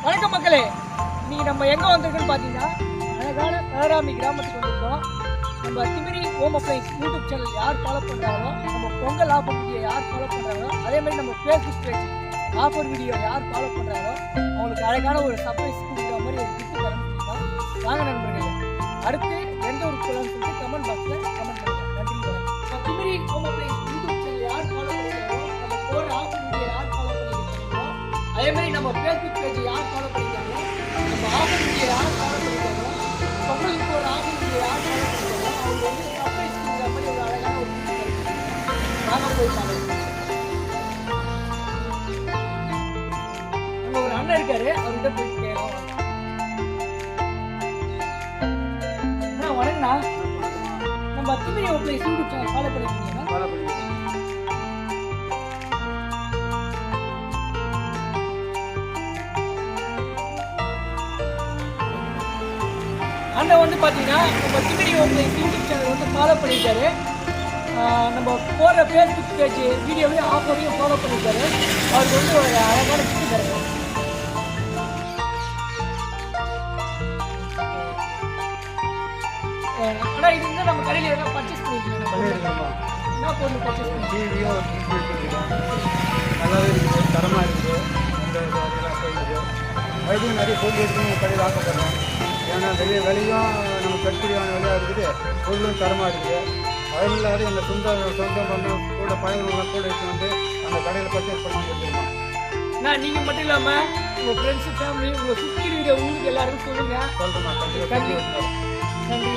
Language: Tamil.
வணக்கம் மக்களே, இன்னைக்கு நம்ம எங்கே வந்திருக்கோன்னு பார்த்தீங்கன்னா அழகான கலராமி கிராமத்துக்கு வந்திருக்கோம். நம்ம Thimiri home appliances YouTube channel யார் ஃபாலோ பண்ணுறாங்களோ, நம்ம பொங்கல் ஆஃபர் வீடியோ யார் ஃபாலோ பண்ணுறாங்களோ, அதேமாதிரி நம்ம ஃபேஸ்புக் பேஜ் ஆஃபர் வீடியோ யார் ஃபாலோ பண்ணுறாங்களோ அவங்களுக்கு அழகான ஒரு சர்ப்ரைஸ் கொடுக்குற மாதிரி ஒரு கிஃப்ட் தரணும். வாங்க நண்பர்களே, அடுத்து எந்த ஒரு போகலான்னு சொல்லிட்டு கமெண்ட் பாக்ஸில் கமெண்ட் பண்ணுங்கள். நன்றி. நம்ம Thimiri home appliances YouTube channel யார் ஃபாலோ பண்ணுறாங்களோ, நம்ம போகிற ஆஃபர் வீடியோ யார் ஃபாலோ பண்ணியிருக்காங்களோ, அதேமாதிரி நம்ம ஃபேஸ்புக் பேஜ் யார் ஃபாலோ பண்ணியிருக்காங்களோ, நம்ம ஆஃபர் வீடியோ யார் ஃபாலோ பண்ணியிருக்காங்களோ, பொங்கலுக்கு ஒரு ஆஃபர் வீடியோ யார் ஃபாலோ பண்ணியிருக்காங்களோ அவங்க வந்து சர்ப்ரைஸ் கொடுக்குற மாதிரி ஒரு அழகான ஒரு கிஃப்ட் தரணும். வாங்க போய் பாருங்க. அங்கே ஒரு அண்ணன் இருக்காரு, அவர்கிட்ட போய் கேட்கலாம். வணக்கண்ணா, நம்ம Thimiri home appliances YouTube channel follow பண்ணிருக்கீங்களா? ஃபாலோ பண்ணிருக்கேன். அண்ணன் வந்து பார்த்தீங்கன்னா நம்ம Thimiri home appliances YouTube channel வந்து ஃபாலோ பண்ணியிருக்காரு. நம்ம போகிற ஃபேஸ்புக் பேஜ் வீடியோவையும் ஆஃபரையும் ஃபாலோ பண்ணியிருக்காரு. அவருக்கு வந்து ஒரு அழகான கிஃப்ட் தரணும். ஆனால் இது வந்து நம்ம கடையில் எதாவது பர்ச்சேஸ் பண்ணியிருக்கோம். என்ன பொருள் பர்ச்சேஸ் பண்ணி? டிவியோ நல்லாவே இருக்குது, தரமாக இருக்குது. இந்த இதெல்லாம் போயிருக்கு. வைத்தியம் நிறைய பொருள் எடுத்து கடையில் ஆக்கப்படுறோம். ஏன்னா விலையும் நம்ம கட்டுப்படியான விலையாக இருக்குது, பொருளும் தரமாக இருக்குது. அதில் இல்லாத எங்கள் சொந்தம் பண்ண கூட பயணங்கள்லாம் கூட எடுத்து வந்து அந்த கடையில் பர்ச்சேஸ் பண்ணி வச்சுருக்கோம். நீங்கள் மட்டும் இல்லாமல் உங்கள் ஃப்ரெண்ட்ஸு ஃபேமிலி உங்களை சுற்றி இருக்கிற ஊருக்கு எல்லாருக்கும் சொல்லுங்கள். சொல்கிறோம். நன்றி.